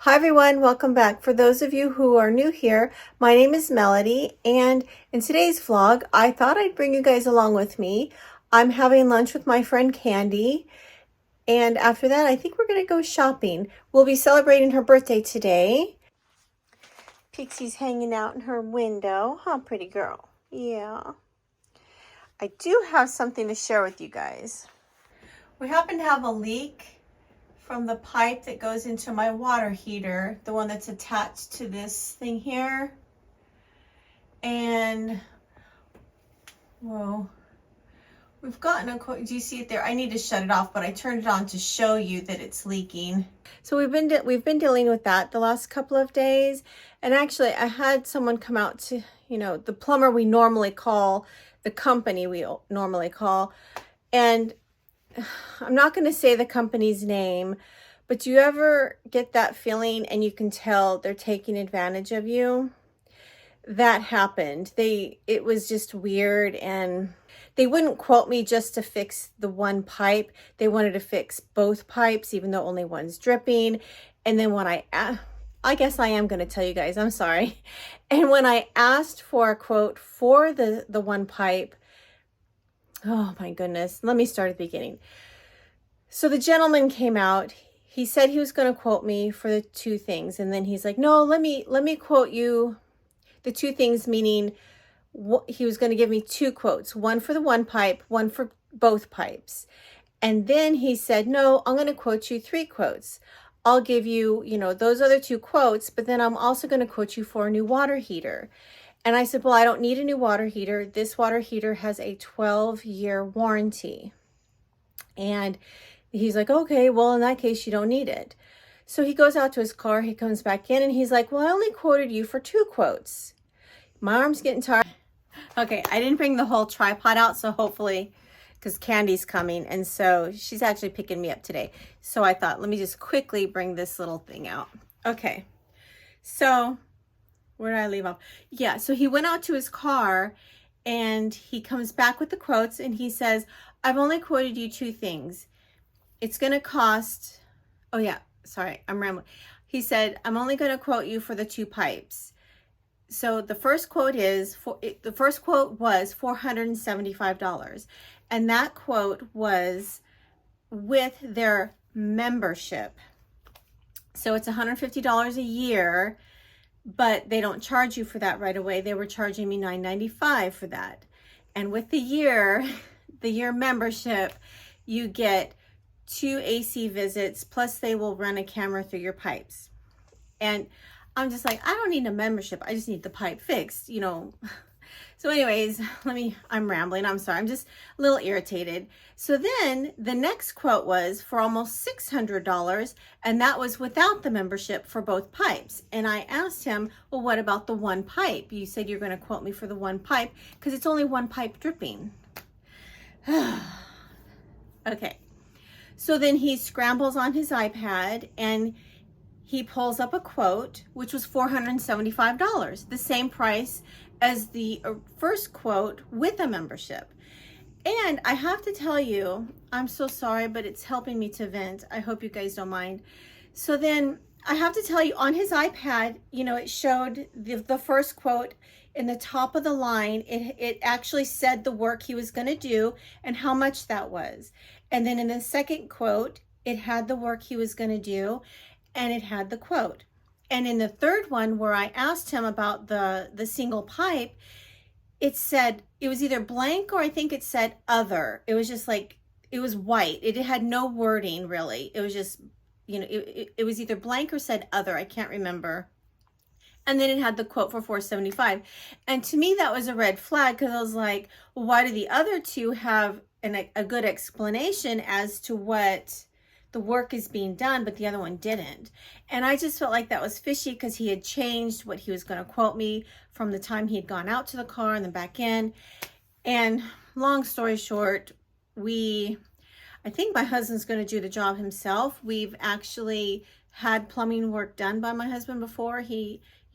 Hi everyone, welcome back. For those of you who are new here, my name is Melody, and in today's vlog, I thought I'd bring you guys along with me. I'm having lunch with my friend Candy, and after that, I think we're gonna go shopping. We'll be celebrating her birthday today. Pixie's hanging out in her window. Huh, pretty girl? Yeah. I do have something to share with you guys. We happen to have a leak from the pipe that goes into my water heater, the one that's attached to this thing here. And, whoa, we've gotten a quote. Do you see it there? I need to shut it off, but I turned it on to show you that it's leaking. So we've been dealing with that the last couple of days. And actually, I had someone come out to, the plumber we normally call, the company we normally call. And I'm not going to say the company's name, but do you ever get that feeling and you can tell they're taking advantage of you? That happened. It was just weird, and they wouldn't quote me just to fix the one pipe. They wanted to fix both pipes, even though only one's dripping. And then when I guess I am going to tell you guys, I'm sorry. And when I asked for a quote for the one pipe, oh my goodness, let me start at the beginning. So the gentleman came out. He said he was going to quote me for the two things. And then he's like, no, let me quote you the two things, meaning he was going to give me two quotes, one for the one pipe, one for both pipes. And then he said, no, I'm going to quote you three quotes. I'll give you, those other two quotes, but then I'm also going to quote you for a new water heater. And I said, well, I don't need a new water heater. This water heater has a 12-year warranty. And he's like, okay, well, in that case, you don't need it. So he goes out to his car, he comes back in, and he's like, well, I only quoted you for two quotes. My arm's getting tired. Okay, I didn't bring the whole tripod out, so hopefully, because Candy's coming, and so she's actually picking me up today. So I thought, let me just quickly bring this little thing out. Okay, so where did I leave off? Yeah, so he went out to his car, and he comes back with the quotes, and he says, I've only quoted you two things. It's going to cost, oh yeah, sorry, I'm rambling. He said, I'm only going to quote you for the two pipes. So the first quote was $475. And that quote was with their membership. So it's $150 a year, but they don't charge you for that right away. They were charging me $9.95 for that. And with the year membership, you get 2 AC visits, plus they will run a camera through your pipes. And I'm just like, I don't need a membership. I just need the pipe fixed, So anyways, I'm rambling. I'm sorry. I'm just a little irritated. So then the next quote was for almost $600, and that was without the membership for both pipes. And I asked him, well, what about the one pipe? You said you're going to quote me for the one pipe because it's only one pipe dripping. Okay. So then he scrambles on his iPad and he pulls up a quote, which was $475, the same price as the first quote with a membership. And I have to tell you, I'm so sorry, but it's helping me to vent. I hope you guys don't mind. So then I have to tell you, on his iPad, it showed the first quote in the top of the line. It actually said the work he was going to do and how much that was. And then in the second quote, it had the work he was going to do and it had the quote. And in the third one, where I asked him about the single pipe, it said, it was either blank or I think it said other. It was just like, it was white. It had no wording really. It was just, it was either blank or said other. I can't remember. And then it had the quote for $475. And to me, that was a red flag because I was like, well, why do the other two have a good explanation as to what the work is being done, but the other one didn't? And I just felt like that was fishy because he had changed what he was going to quote me from the time he had gone out to the car and then back in. And long story short, I think my husband's going to do the job himself. We've actually had plumbing work done by my husband before.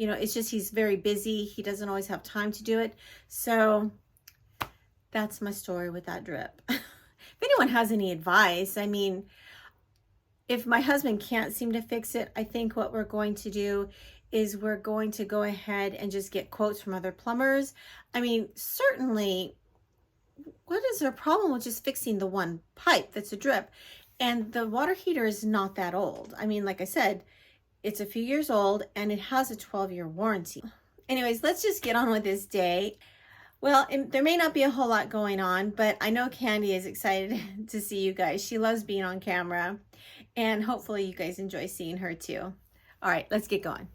It's just he's very busy. He doesn't always have time to do it. So that's my story with that drip. If anyone has any advice, if my husband can't seem to fix it, I think what we're going to do is we're going to go ahead and just get quotes from other plumbers. I mean, certainly, what is their problem with just fixing the one pipe that's a drip? And the water heater is not that old. I mean, like I said, it's a few years old and it has a 12-year warranty. Anyways, let's just get on with this day. Well, there may not be a whole lot going on, but I know Candy is excited to see you guys. She loves being on camera, and hopefully you guys enjoy seeing her too. All right, let's get going.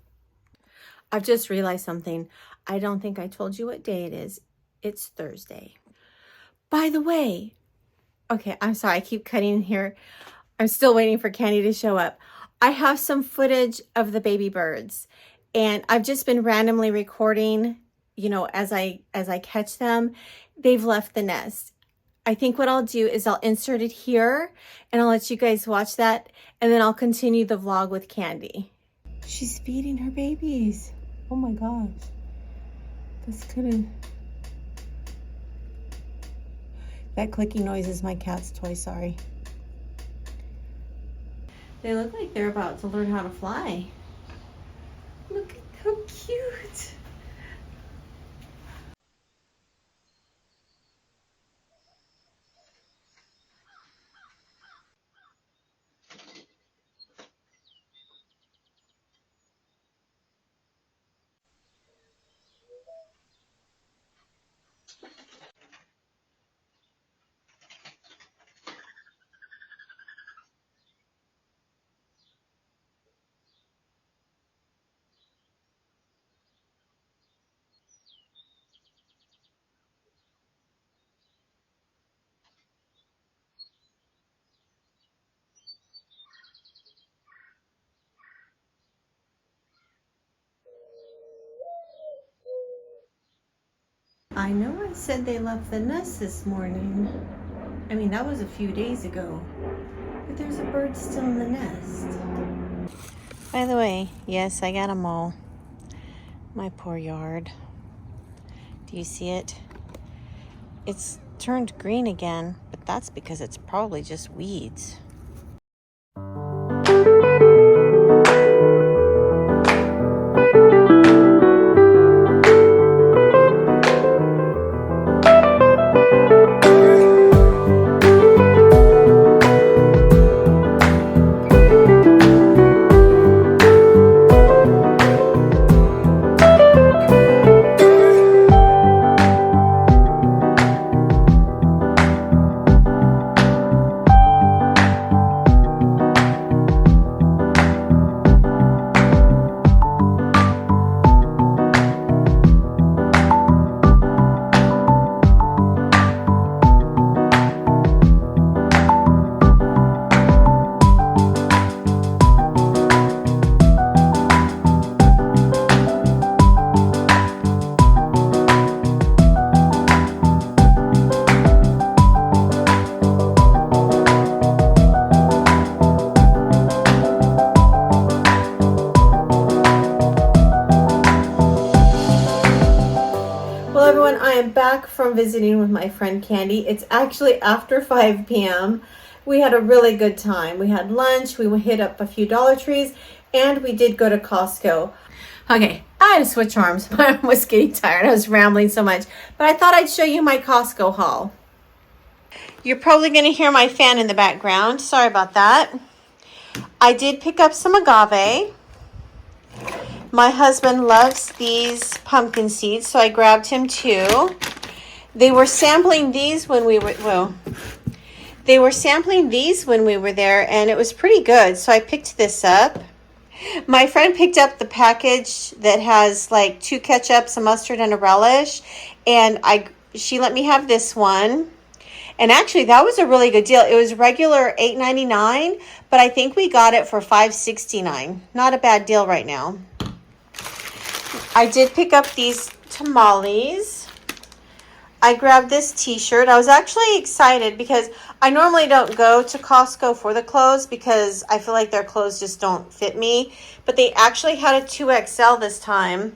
I've just realized something. I don't think I told you what day it is. It's Thursday. By the way, okay, I'm sorry, I keep cutting here. I'm still waiting for Candy to show up. I have some footage of the baby birds, and I've just been randomly recording, you know, as I catch them. They've left the nest. I think what I'll do is I'll insert it here and I'll let you guys watch that, and then I'll continue the vlog with Candy. She's feeding her babies. Oh my gosh. That's gonna... That clicking noise is my cat's toy, sorry. They look like they're about to learn how to fly. Look at how cute. I know I said they left the nest this morning. I mean, that was a few days ago. But there's a bird still in the nest. By the way, yes, I got a mole. My poor yard. Do you see it? It's turned green again, but that's because it's probably just weeds. Well, everyone, I am back from visiting with my friend Candy. It's actually after 5 p.m. We had a really good time. We had lunch, we hit up a few Dollar Trees, and we did go to Costco. Okay, I had to switch arms. My arm was getting tired. I was rambling so much. But I thought I'd show you my Costco haul. You're probably going to hear my fan in the background. Sorry about that. I did pick up some agave. My husband loves these pumpkin seeds, so I grabbed him two. They were sampling these when we were, there, and it was pretty good, so I picked this up. My friend picked up the package that has like 2 ketchups, a mustard, and a relish, and she let me have this one. And actually, that was a really good deal. It was regular $8.99, but I think we got it for $5.69. Not a bad deal right now. I did pick up these tamales. I grabbed this t-shirt. I was actually excited because I normally don't go to Costco for the clothes because I feel like their clothes just don't fit me. But they actually had a 2XL this time.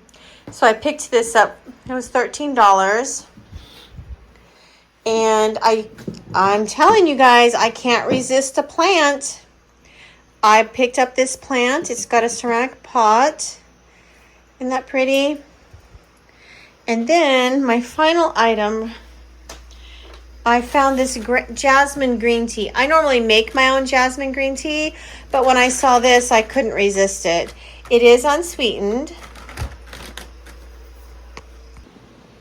So I picked this up. It was $13. And I'm telling you guys, I can't resist a plant. I picked up this plant. It's got a ceramic pot. Isn't that pretty? And then my final item, I found this jasmine green tea. I normally make my own jasmine green tea, but when I saw this, I couldn't resist it. It is unsweetened.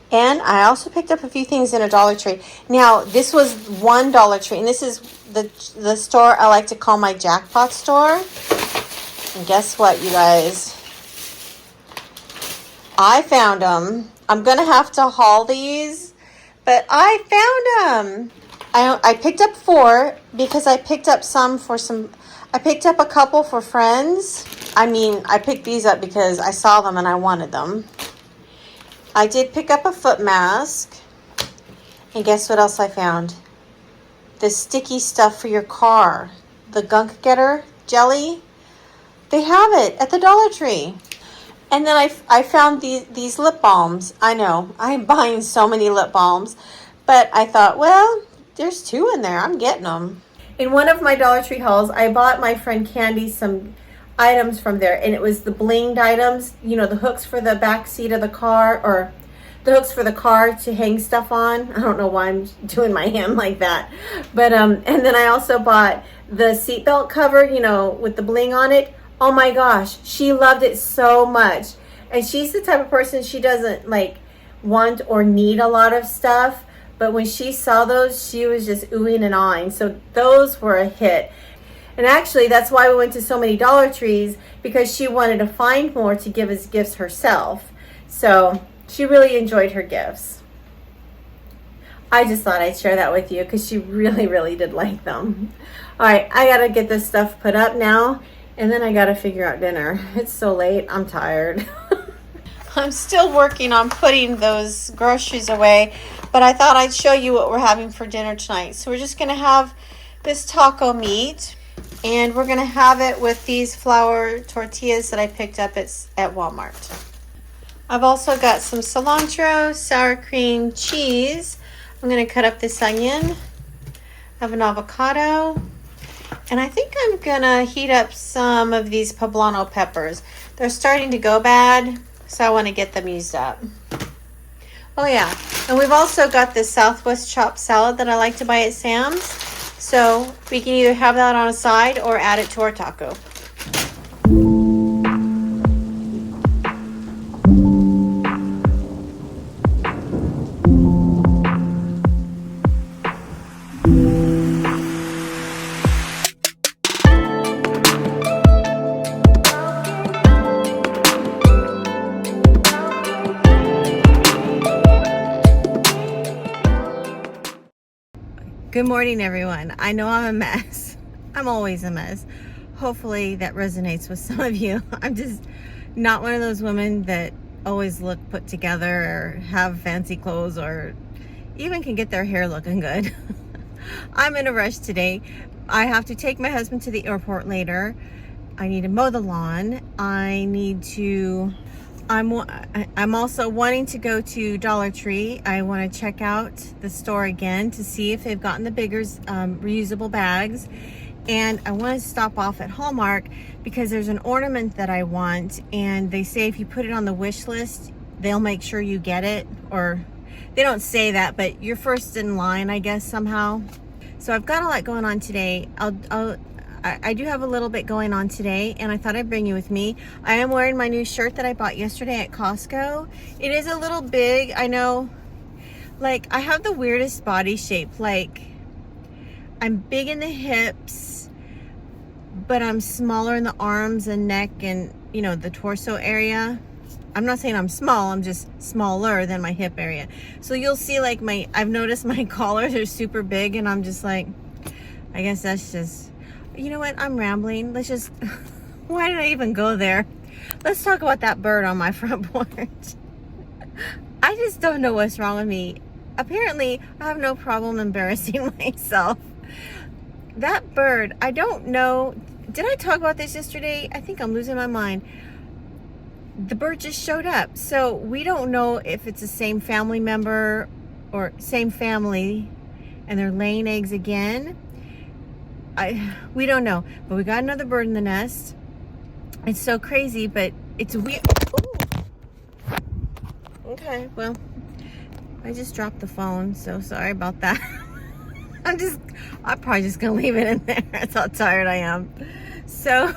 And I also picked up a few things in a Dollar Tree. Now, this was one Dollar Tree, and this is the store I like to call my jackpot store. And guess what, you guys? I found them. I'm going to have to haul these, but I found them. I picked up 4 because I picked up I picked up a couple for friends. I picked these up because I saw them and I wanted them. I did pick up a foot mask. And guess what else I found? The sticky stuff for your car. The gunk getter jelly. They have it at the Dollar Tree. And then I found these lip balms. I know, I'm buying so many lip balms. But I thought, well, there's 2 in there. I'm getting them. In one of my Dollar Tree hauls, I bought my friend Candy some items from there, and it was the blinged items, you know, the hooks for the back seat of the car, or the hooks for the car to hang stuff on. I don't know why I'm doing my hand like that, but and then I also bought the seatbelt cover, you know, with the bling on it. Oh my gosh, she loved it so much. And she's the type of person, she doesn't like want or need a lot of stuff, but when she saw those, she was just oohing and awing. So those were a hit. And actually, that's why we went to so many Dollar Trees, because she wanted to find more to give as gifts herself. So she really enjoyed her gifts. I just thought I'd share that with you because she really, really did like them. All right, I got to get this stuff put up now, and then I got to figure out dinner. It's so late. I'm tired. I'm still working on putting those groceries away, but I thought I'd show you what we're having for dinner tonight. So we're just going to have this taco meat. And we're going to have it with these flour tortillas that I picked up at Walmart. I've also got some cilantro, sour cream, cheese. I'm going to cut up this onion. I have an avocado. And I think I'm going to heat up some of these poblano peppers. They're starting to go bad, so I want to get them used up. Oh yeah, and we've also got this Southwest chopped salad that I like to buy at Sam's. So we can either have that on a side or add it to our taco. Good morning, everyone. I know I'm a mess. I'm always a mess. Hopefully that resonates with some of you. I'm just not one of those women that always look put together or have fancy clothes or even can get their hair looking good. I'm in a rush today. I have to take my husband to the airport later. I need to mow the lawn. I'm also wanting to go to Dollar Tree. I want to check out the store again to see if they've gotten the bigger reusable bags. And I want to stop off at Hallmark because there's an ornament that I want. And they say if you put it on the wish list, they'll make sure you get it. Or they don't say that, but you're first in line, I guess, somehow. So I've got a lot going on today. I do have a little bit going on today, and I thought I'd bring you with me. I am wearing my new shirt that I bought yesterday at Costco. It is a little big, I know. Like, I have the weirdest body shape. Like, I'm big in the hips, but I'm smaller in the arms and neck and, you know, the torso area. I'm not saying I'm small, I'm just smaller than my hip area. So you'll see, like, I've noticed my collars are super big, and I'm just like, I guess that's just... You know what? I'm rambling. Let's just... Why did I even go there? Let's talk about that bird on my front porch. I just don't know what's wrong with me. Apparently, I have no problem embarrassing myself. That bird, I don't know... Did I talk about this yesterday? I think I'm losing my mind. The bird just showed up. So we don't know if it's the same family member or same family and they're laying eggs again. we don't know, but we got another bird in the nest. It's so crazy, but it's weird. Ooh. Okay, well, I just dropped the phone, so sorry about that. I'm probably just gonna leave it in there. That's how tired I am. So,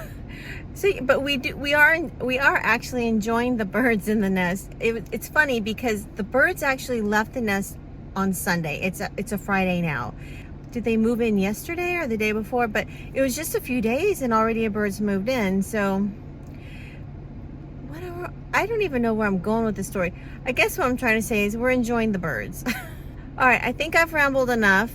but we are actually enjoying the birds in the nest. It's funny because the birds actually left the nest on Sunday. It's a Friday now. Did they move in yesterday or the day before? But it was just a few days and already a bird's moved in. So whatever. I don't even know where I'm going with this story. I guess what I'm trying to say is we're enjoying the birds. All right, I think I've rambled enough.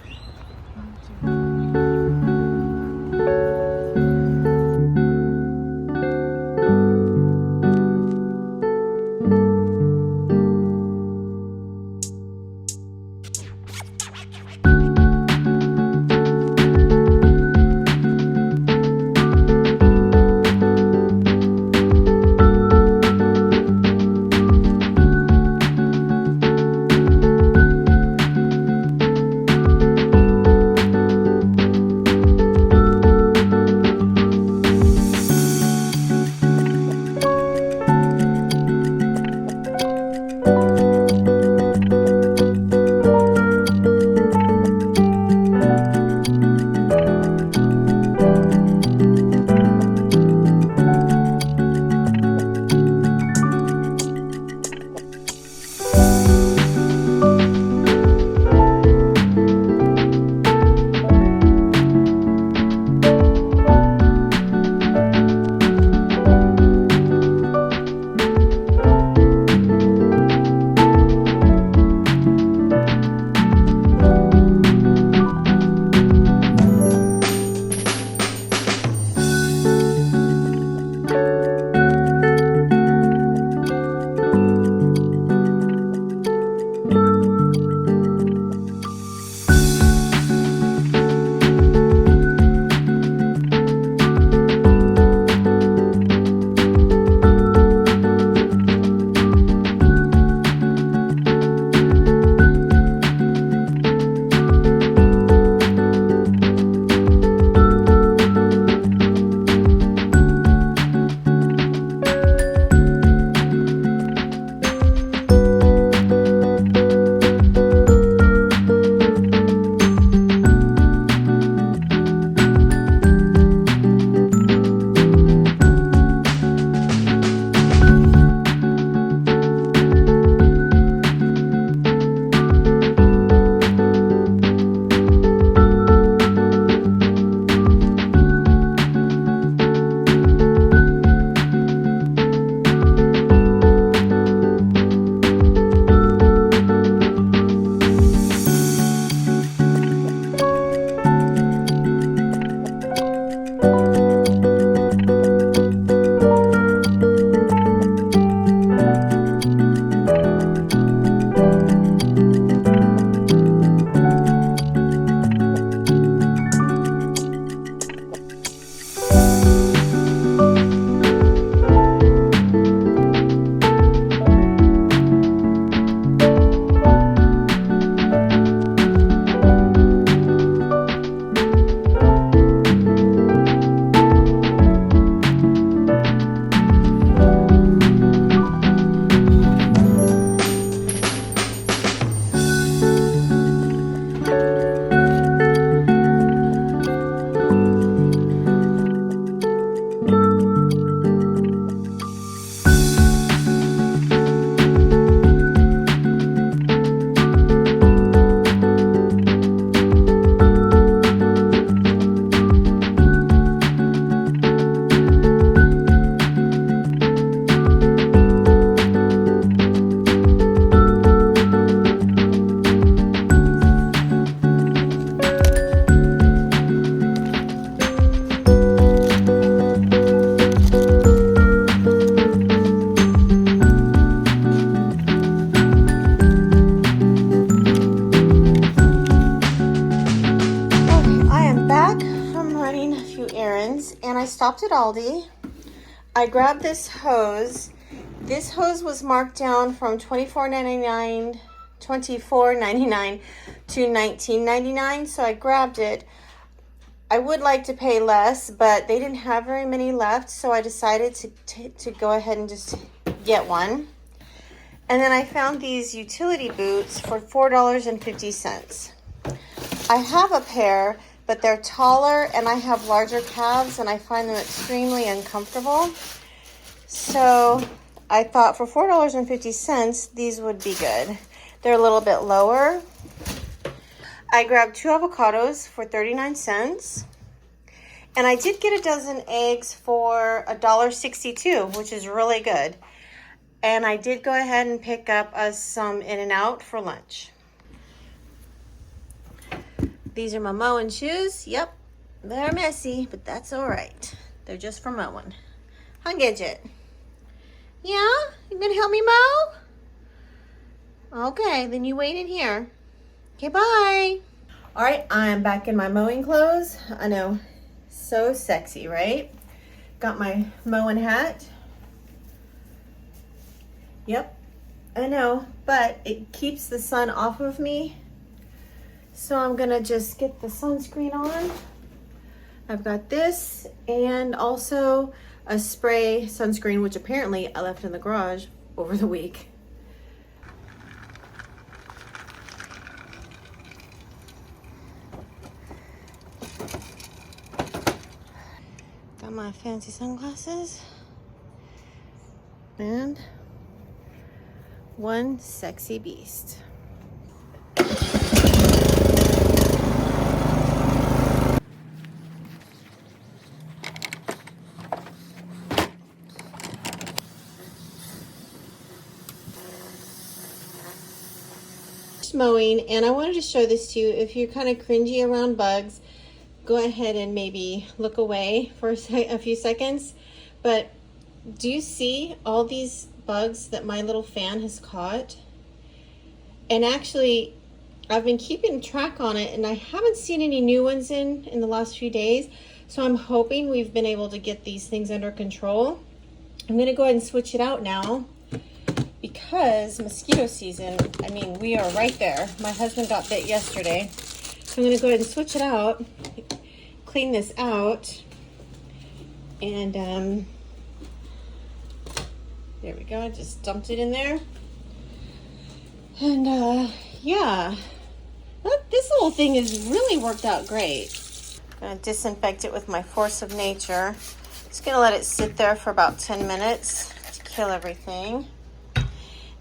stopped at Aldi. I grabbed this hose. This hose was marked down from $24.99 to $19.99, so I grabbed it. I would like to pay less, but they didn't have very many left, so I decided to go ahead and just get one. And then I found these utility boots for $4.50. I have a pair, but they're taller and I have larger calves and I find them extremely uncomfortable. So I thought for $4.50, these would be good. They're a little bit lower. I grabbed 2 avocados for 39 cents. And I did get a dozen eggs for $1.62, which is really good. And I did go ahead and pick up us some In-N-Out for lunch. These are my mowing shoes. Yep, they're messy, but that's all right. They're just for mowing. Huh, Gidget? Yeah? You gonna help me mow? Okay, then you wait in here. Okay, bye. All right, I'm back in my mowing clothes. I know, so sexy, right? Got my mowing hat. Yep, I know, but it keeps the sun off of me. So I'm gonna just get the sunscreen on. I've got this and also a spray sunscreen, which apparently I left in the garage over the week. Got my fancy sunglasses and one sexy beast. Mowing, and I wanted to show this to you. If you're kind of cringy around bugs, go ahead and maybe look away for a few seconds. But do you see all these bugs that my little fan has caught? And actually, I've been keeping track on it, and I haven't seen any new ones in the last few days. So I'm hoping we've been able to get these things under control. I'm going to go ahead and switch it out now, because mosquito season, I mean, we are right there. My husband got bit yesterday. So I'm gonna go ahead and switch it out, clean this out, and there we go, I just dumped it in there. And yeah, this little thing has really worked out great. I'm gonna disinfect it with my Force of Nature. Just gonna let it sit there for about 10 minutes to kill everything.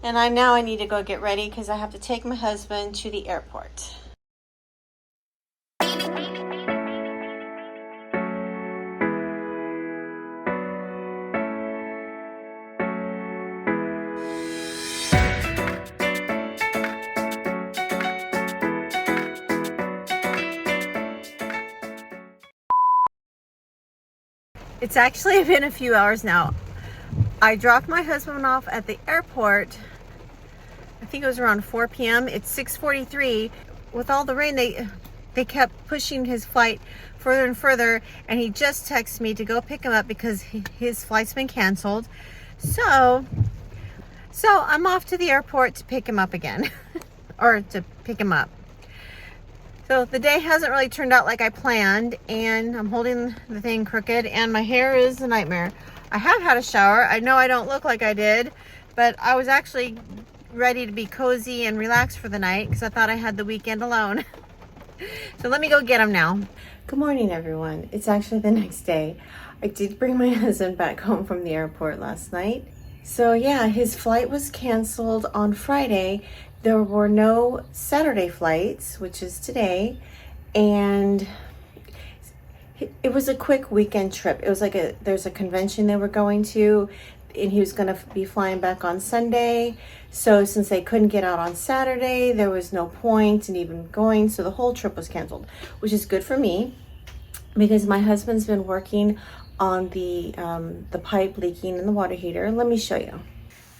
And now I need to go get ready because I have to take my husband to the airport. It's actually been a few hours now. I dropped my husband off at the airport. I think it was around 4 p.m. It's 6:43. With all the rain, they kept pushing his flight further and further, and he just texted me to go pick him up because his flight's been canceled. So I'm off to the airport to pick him up again, or to pick him up. So the day hasn't really turned out like I planned, and I'm holding the thing crooked, and my hair is a nightmare. I have had a shower. I know I don't look like I did, but I was actually ready to be cozy and relaxed for the night because I thought I had the weekend alone. So let me go get him now. Good morning, everyone. It's actually the next day. I did bring my husband back home from the airport last night. So yeah, his flight was canceled on Friday. There were no Saturday flights, which is today, and it was a quick weekend trip. It was like there's a convention they were going to, and he was going to be flying back on Sunday. So since they couldn't get out on Saturday, there was no point in even going. So the whole trip was canceled, which is good for me because my husband's been working on the pipe leaking in the water heater. Let me show you.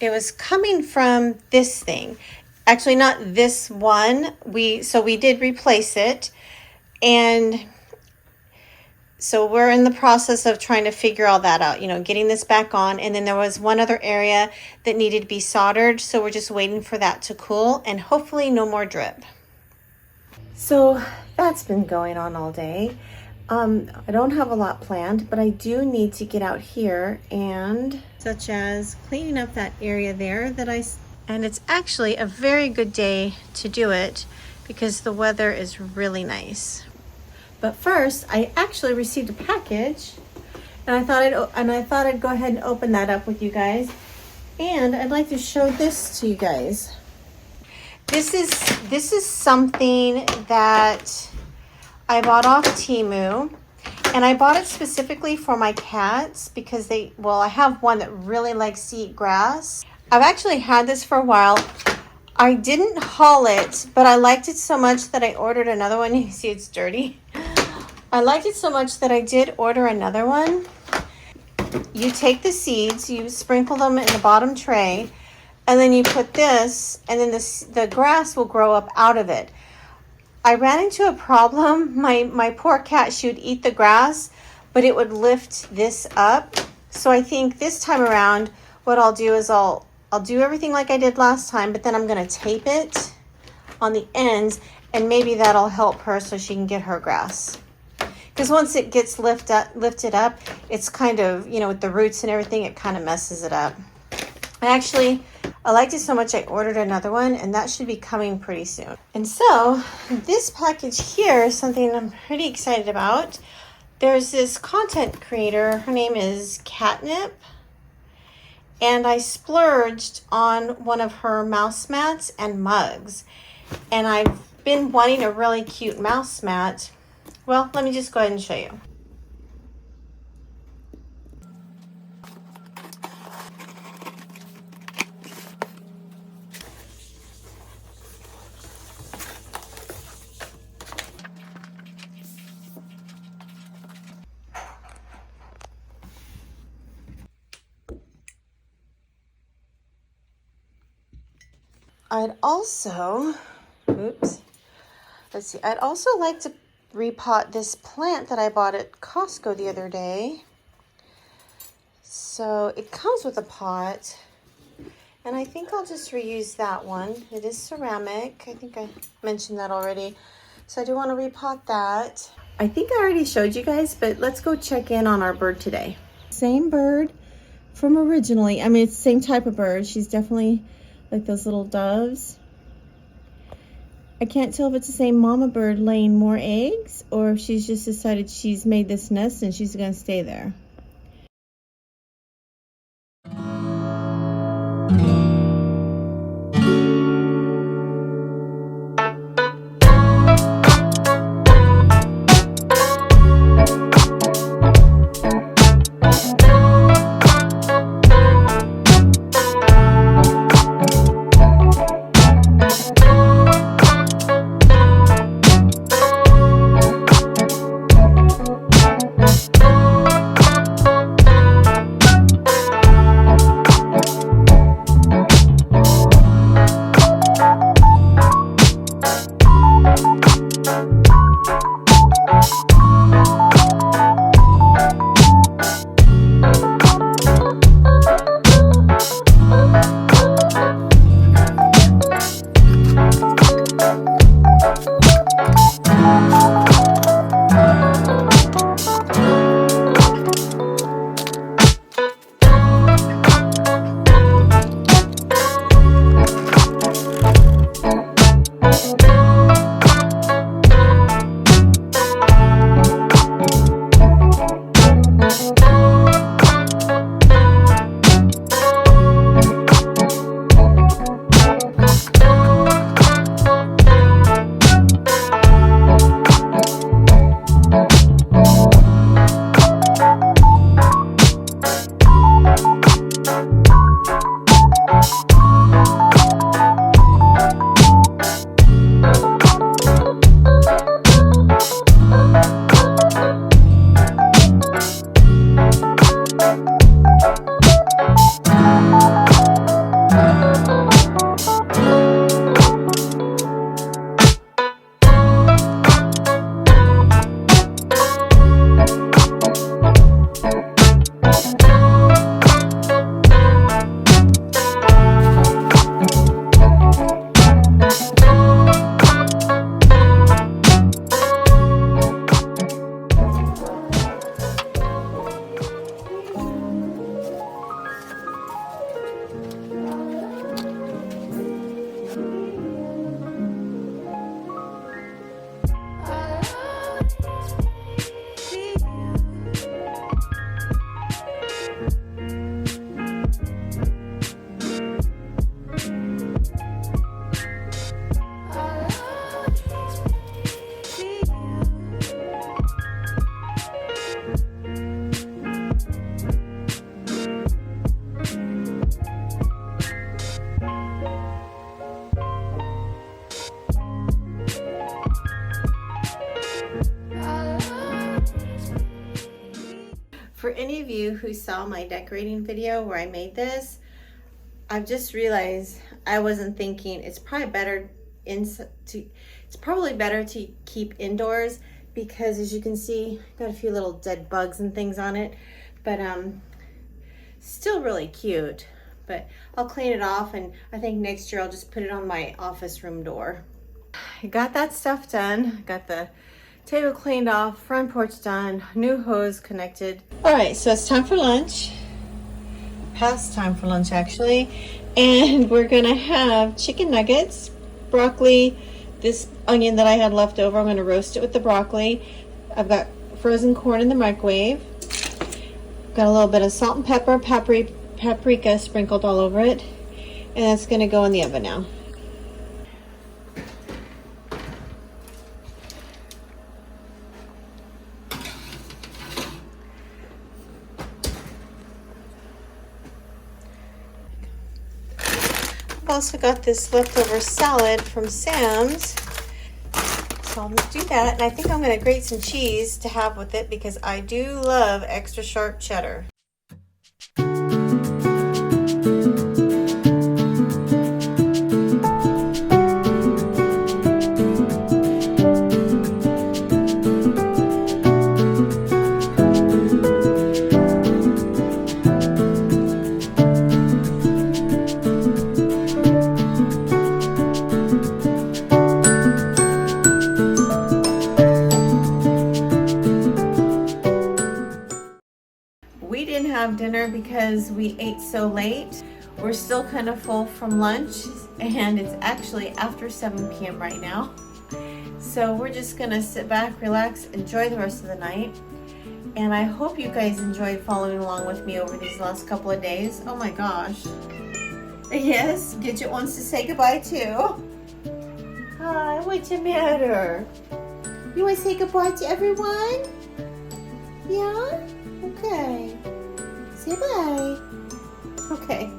It was coming from this thing. Actually, not this one. We did replace it, and so we're in the process of trying to figure all that out, getting this back on. And then there was one other area that needed to be soldered. So we're just waiting for that to cool and hopefully no more drip. So that's been going on all day. I don't have a lot planned, but I do need to get out here and such as cleaning up that area there and it's actually a very good day to do it because the weather is really nice. But first, I actually received a package, and I thought I'd go ahead and open that up with you guys. And I'd like to show this to you guys. This is something that I bought off Temu, and I bought it specifically for my cats because I have one that really likes to eat grass. I've actually had this for a while. I didn't haul it, but I liked it so much that I ordered another one. You see it's dirty. I liked it so much that I did order another one. You take the seeds, you sprinkle them in the bottom tray, and then you put this, and then the grass will grow up out of it. I ran into a problem. My poor cat, she would eat the grass, but it would lift this up. So I think this time around, what I'll do is I'll do everything like I did last time, but then I'm going to tape it on the ends, and maybe that'll help her so she can get her grass. Because once it gets lifted up, it's kind of, with the roots and everything, it kind of messes it up. I liked it so much I ordered another one, and that should be coming pretty soon. And so this package here is something I'm pretty excited about. There's this content creator. Her name is Katnipp. And I splurged on one of her mouse mats and mugs. And I've been wanting a really cute mouse mat. Well, let me just go ahead and show you. I'd also like to repot this plant that I bought at Costco the other day. So it comes with a pot, and I think I'll just reuse that one. It is ceramic. I think I mentioned that already. So I do want to repot that. I think I already showed you guys, but let's go check in on our bird today. Same bird from originally. I mean, it's the same type of bird. She's definitely like those little doves. I can't tell if it's the same mama bird laying more eggs or if she's just decided she's made this nest and she's going to stay there. you who saw my decorating video where I made this, I've just realized I wasn't thinking it's probably better to keep indoors, because as you can see, got a few little dead bugs and things on it, but still really cute. But I'll clean it off, and I think next year I'll just put it on my office room door. I got that stuff done. Got the table cleaned off, front porch done, new hose connected. All right, so it's time for lunch. Past time for lunch, actually. And we're gonna have chicken nuggets, broccoli, this onion that I had left over, I'm gonna roast it with the broccoli. I've got frozen corn in the microwave. Got a little bit of salt and pepper, paprika sprinkled all over it. And that's gonna go in the oven now. I've also got this leftover salad from Sam's. So I'll do that, and I think I'm gonna grate some cheese to have with it because I do love extra sharp cheddar. We didn't have dinner because we ate so late. We're still kind of full from lunch, and it's actually after 7 p.m. right now. So we're just gonna sit back, relax, enjoy the rest of the night. And I hope you guys enjoyed following along with me over these last couple of days. Oh my gosh. Yes, Gidget wants to say goodbye too. Hi, what's the matter? You want to say goodbye to everyone? Yeah? Okay. Say bye. Okay.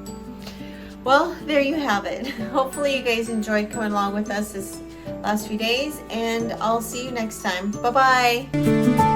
Well, there you have it. Hopefully you guys enjoyed coming along with us this last few days, and I'll see you next time. Bye-bye.